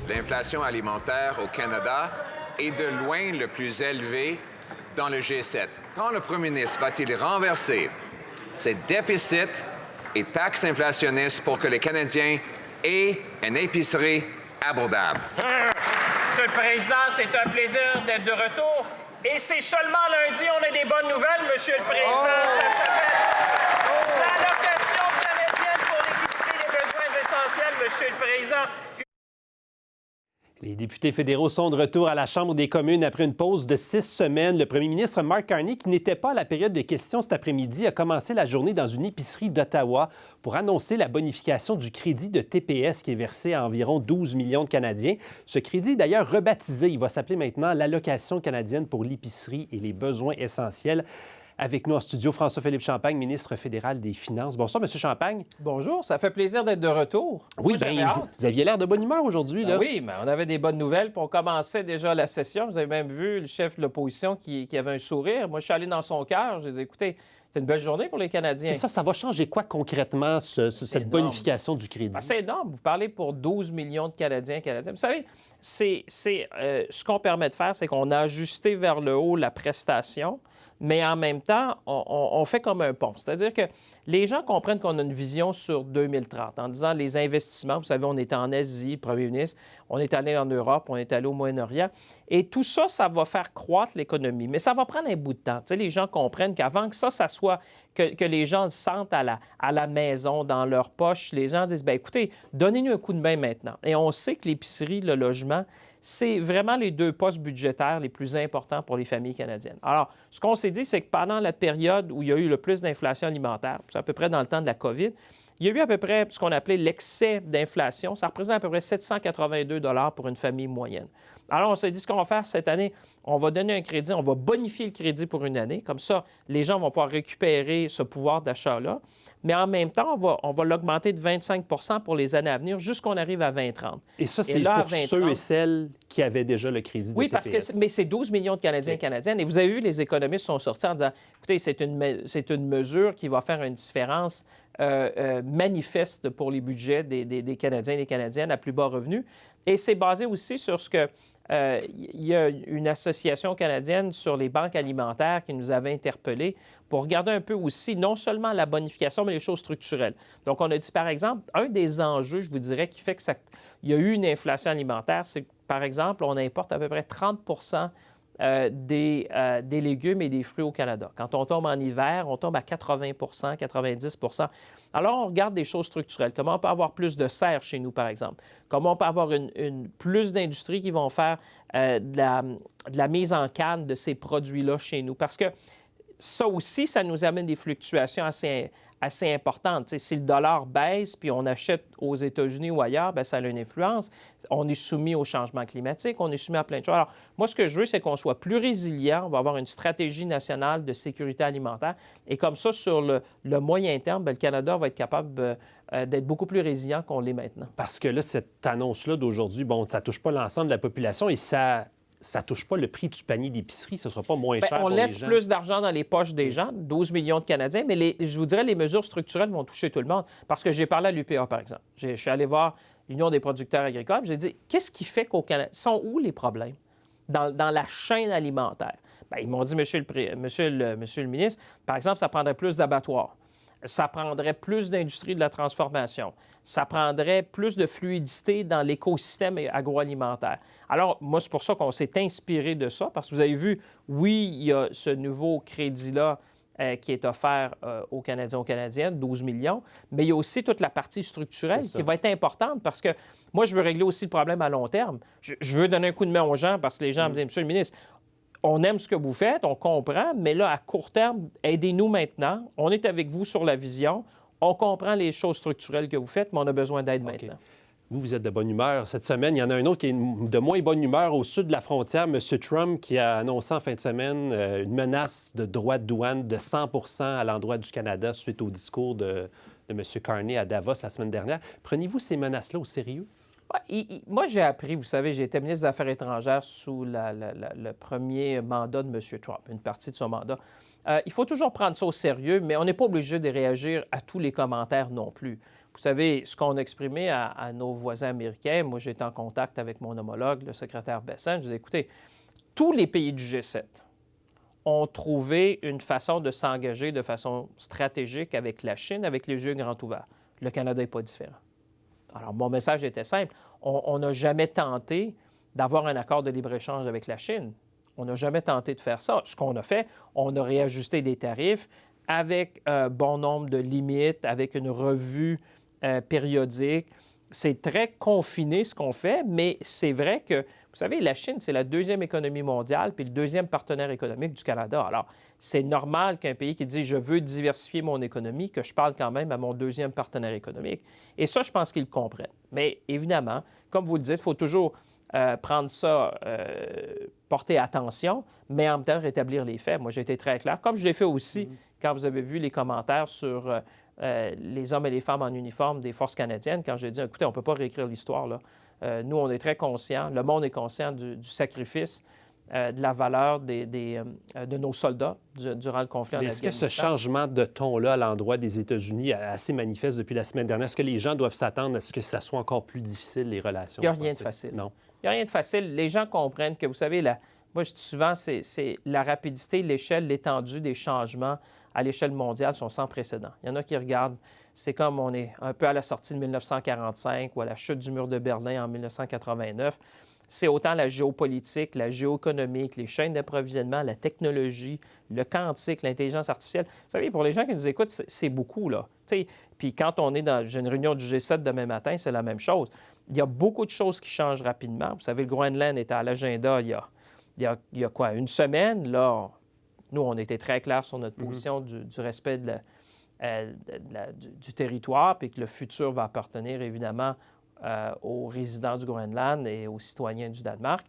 L'inflation alimentaire au Canada est de loin le plus élevé dans le G7. Quand le premier ministre va-t-il renverser ces déficits et taxes inflationnistes pour que les Canadiens aient une épicerie abordable? Monsieur le Président, c'est un plaisir d'être de retour. Et c'est seulement lundi, on a des bonnes nouvelles, Monsieur le Président. Ça s'appelle l'allocation canadienne pour l'épicerie des besoins essentiels, Monsieur le Président. Les députés fédéraux sont de retour à la Chambre des communes après une pause de 6 semaines. Le premier ministre Mark Carney, qui n'était pas à la période des questions cet après-midi, a commencé la journée dans une épicerie d'Ottawa pour annoncer la bonification du crédit de TPS qui est versé à environ 12 millions de Canadiens. Ce crédit est d'ailleurs rebaptisé. Il va s'appeler maintenant l'Allocation canadienne pour l'épicerie et les besoins essentiels. Avec nous en studio, François-Philippe Champagne, ministre fédéral des Finances. Bonsoir, M. Champagne. Bonjour, ça fait plaisir d'être de retour. Oui, bien, vous aviez l'air de bonne humeur aujourd'hui. Ben oui, mais on avait des bonnes nouvelles, puis on commençait déjà la session. Vous avez même vu le chef de l'opposition qui avait un sourire. Moi, je suis allé dans son cœur. Je lui ai dit, écoutez, c'est une belle journée pour les Canadiens. C'est ça va changer quoi concrètement, cette bonification du crédit? Ben, c'est énorme. Vous parlez pour 12 millions de Canadiens. Vous savez, ce qu'on permet de faire, c'est qu'on a ajusté vers le haut la prestation, mais en même temps, on fait comme un pont. C'est-à-dire que les gens comprennent qu'on a une vision sur 2030 en disant les investissements. Vous savez, on était en Asie, le premier ministre, on est allé en Europe, on est allé au Moyen-Orient. Et tout ça, ça va faire croître l'économie. Mais ça va prendre un bout de temps. Tu sais, les gens comprennent qu'avant que ça soit, que les gens le sentent à la maison, dans leur poche, les gens disent, bien, écoutez, donnez-nous un coup de main maintenant. Et on sait que l'épicerie, le logement, c'est vraiment les deux postes budgétaires les plus importants pour les familles canadiennes. Alors, ce qu'on s'est dit, c'est que pendant la période où il y a eu le plus d'inflation alimentaire, c'est à peu près dans le temps de la COVID, il y a eu à peu près ce qu'on appelait l'excès d'inflation. Ça représente à peu près 782 $ pour une famille moyenne. Alors, on s'est dit, ce qu'on va faire cette année, on va donner un crédit, on va bonifier le crédit pour une année. Comme ça, les gens vont pouvoir récupérer ce pouvoir d'achat-là. Mais en même temps, on va l'augmenter de 25 % pour les années à venir jusqu'on arrive à 2030. Et ça, c'est pour ceux et celles qui avaient déjà le crédit de TPS. Oui, parce que mais c'est 12 millions de Canadiens et Canadiennes. Et vous avez vu, les économistes sont sortis en disant, écoutez, c'est une mesure qui va faire une différence manifeste pour les budgets des Canadiens et des Canadiennes à plus bas revenus. Et c'est basé aussi sur ce que... il y a une association canadienne sur les banques alimentaires qui nous avait interpellés pour regarder un peu aussi, non seulement la bonification, mais les choses structurelles. Donc, on a dit, par exemple, un des enjeux, je vous dirais, qui fait qu'il y a eu une inflation alimentaire, c'est que, par exemple, on importe à peu près 30 des légumes et des fruits au Canada. Quand on tombe en hiver, on tombe à 80 90 Alors, on regarde des choses structurelles. Comment on peut avoir plus de serre chez nous, par exemple? Comment on peut avoir plus d'industries qui vont faire de la mise en canne de ces produits-là chez nous? Parce que ça aussi, ça nous amène des fluctuations assez importantes. T'sais, si le dollar baisse puis on achète aux États-Unis ou ailleurs, bien, ça a une influence. On est soumis au changement climatique, on est soumis à plein de choses. Alors, moi, ce que je veux, c'est qu'on soit plus résilient. On va avoir une stratégie nationale de sécurité alimentaire. Et comme ça, sur le moyen terme, bien, le Canada va être capable d'être beaucoup plus résilient qu'on l'est maintenant. Parce que là, cette annonce-là d'aujourd'hui, bon, ça ne touche pas l'ensemble de la population et ça ne touche pas le prix du panier d'épicerie. Ce ne sera pas moins cher pour les gens. On laisse plus d'argent dans les poches des gens, 12 millions de Canadiens, mais je vous dirais, les mesures structurelles vont toucher tout le monde. Parce que j'ai parlé à l'UPA, par exemple. Je suis allé voir l'Union des producteurs agricoles. J'ai dit, qu'est-ce qui fait qu'au Canada... sont où les problèmes dans la chaîne alimentaire? Bien, ils m'ont dit, monsieur le ministre, par exemple, ça prendrait plus d'abattoirs. Ça prendrait plus d'industrie de la transformation. Ça prendrait plus de fluidité dans l'écosystème agroalimentaire. Alors, moi, c'est pour ça qu'on s'est inspiré de ça, parce que vous avez vu, oui, il y a ce nouveau crédit-là qui est offert aux Canadiens, aux Canadiennes, 12 millions, mais il y a aussi toute la partie structurelle qui va être importante, parce que moi, je veux régler aussi le problème à long terme. Je veux donner un coup de main aux gens, parce que les gens me disent, monsieur le ministre, on aime ce que vous faites, on comprend, mais là, à court terme, aidez-nous maintenant. On est avec vous sur la vision. On comprend les choses structurelles que vous faites, mais on a besoin d'aide maintenant. Vous êtes de bonne humeur. Cette semaine, il y en a un autre qui est de moins bonne humeur au sud de la frontière, M. Trump, qui a annoncé en fin de semaine une menace de droits de douane de 100 % à l'endroit du Canada suite au discours de M. Carney à Davos la semaine dernière. Prenez-vous ces menaces-là au sérieux? Moi, j'ai appris, vous savez, j'ai été ministre des Affaires étrangères sous le premier mandat de M. Trump, une partie de son mandat. Il faut toujours prendre ça au sérieux, mais on n'est pas obligé de réagir à tous les commentaires non plus. Vous vous savez, ce qu'on a exprimé à nos voisins américains, moi, j'étais en contact avec mon homologue, le secrétaire Bessent, je disais, écoutez, tous les pays du G7 ont trouvé une façon de s'engager de façon stratégique avec la Chine, avec les yeux grands ouverts. Le Canada n'est pas différent. Alors, mon message était simple. On n'a jamais tenté d'avoir un accord de libre-échange avec la Chine. On n'a jamais tenté de faire ça. Ce qu'on a fait, on a réajusté des tarifs avec un bon nombre de limites, avec une revue périodique. C'est très confiné ce qu'on fait, mais c'est vrai que, vous savez, la Chine, c'est la deuxième économie mondiale puis le deuxième partenaire économique du Canada. Alors, c'est normal qu'un pays qui dit « je veux diversifier mon économie », que je parle quand même à mon deuxième partenaire économique. Et ça, je pense qu'ils le comprennent. Mais évidemment, comme vous le dites, il faut toujours prendre ça, porter attention, mais en même temps rétablir les faits. Moi, j'ai été très clair, comme je l'ai fait aussi quand vous avez vu les commentaires sur les hommes et les femmes en uniforme des forces canadiennes, quand j'ai dit, écoutez, on ne peut pas réécrire l'histoire, là. Nous, on est très conscients, le monde est conscient du sacrifice, de la valeur de nos soldats durant le conflit en Afghanistan. Est-ce que ce changement de ton-là à l'endroit des États-Unis est assez manifeste depuis la semaine dernière? Est-ce que les gens doivent s'attendre à ce que ça soit encore plus difficile, les relations? Il n'y a rien de facile. Non. Il n'y a rien de facile. Les gens comprennent que, vous savez, moi, je dis souvent, c'est la rapidité, l'échelle, l'étendue des changements à l'échelle mondiale sont sans précédent. Il y en a qui regardent, c'est comme on est un peu à la sortie de 1945 ou à la chute du mur de Berlin en 1989. C'est autant la géopolitique, la géoéconomique, les chaînes d'approvisionnement, la technologie, le quantique, l'intelligence artificielle. Vous savez, pour les gens qui nous écoutent, c'est beaucoup, là. Puis quand on est dans une réunion du G7 demain matin, c'est la même chose. Il y a beaucoup de choses qui changent rapidement. Vous savez, le Groenland était à l'agenda il y a quoi, une semaine? Là, nous, on était très clairs sur notre position du respect du territoire, puis que le futur va appartenir évidemment aux résidents du Groenland et aux citoyens du Danemark.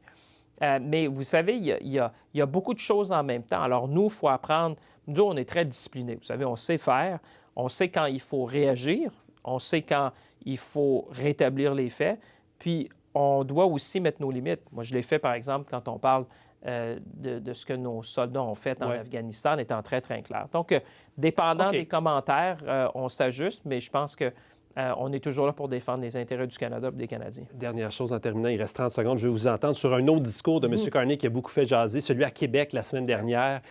Mais vous savez, il y a beaucoup de choses en même temps. Alors nous, il faut apprendre. Nous, on est très disciplinés. Vous savez, on sait faire. On sait quand il faut réagir. On sait quand il faut rétablir les faits. Puis, on doit aussi mettre nos limites. Moi, je l'ai fait, par exemple, quand on parle de ce que nos soldats ont fait en Afghanistan, en étant très, très clair. Donc, dépendant des commentaires, on s'ajuste, mais je pense que on est toujours là pour défendre les intérêts du Canada et des Canadiens. Dernière chose en terminant, il reste 30 secondes. Je vais vous entendre sur un autre discours de M. Carney qui a beaucoup fait jaser, celui à Québec la semaine dernière,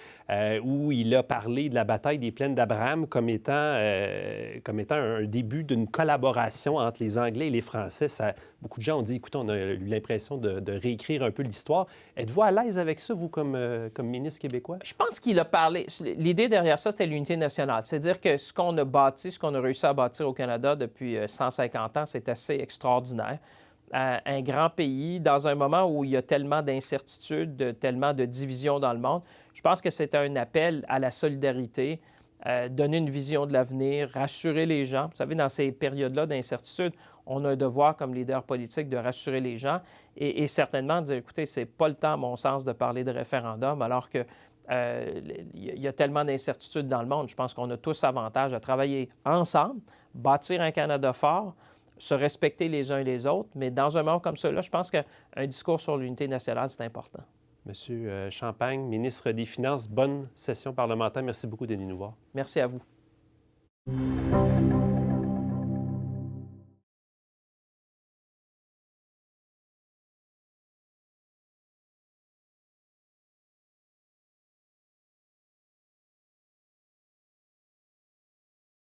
où il a parlé de la bataille des plaines d'Abraham comme étant un début d'une collaboration entre les Anglais et les Français. Beaucoup de gens ont dit, écoutez, on a eu l'impression de réécrire un peu l'histoire. Êtes-vous à l'aise avec ça, vous, comme ministre québécois? Je pense qu'il a parlé... L'idée derrière ça, c'était l'unité nationale. C'est-à-dire que ce qu'on a bâti, ce qu'on a réussi à bâtir au Canada depuis 150 ans, c'est assez extraordinaire. Un grand pays, dans un moment où il y a tellement d'incertitudes, tellement de divisions dans le monde, je pense que c'est un appel à la solidarité, donner une vision de l'avenir, rassurer les gens. Vous savez, dans ces périodes-là d'incertitude, on a un devoir comme leader politique de rassurer les gens et certainement de dire, écoutez, c'est pas le temps, à mon sens, de parler de référendum alors que il y a tellement d'incertitudes dans le monde. Je pense qu'on a tous avantage à travailler ensemble, bâtir un Canada fort, se respecter les uns et les autres. Mais dans un moment comme celui-là, je pense qu'un discours sur l'unité nationale, c'est important. Monsieur Champagne, ministre des Finances, bonne session parlementaire. Merci beaucoup d'être venu nous voir. Merci à vous.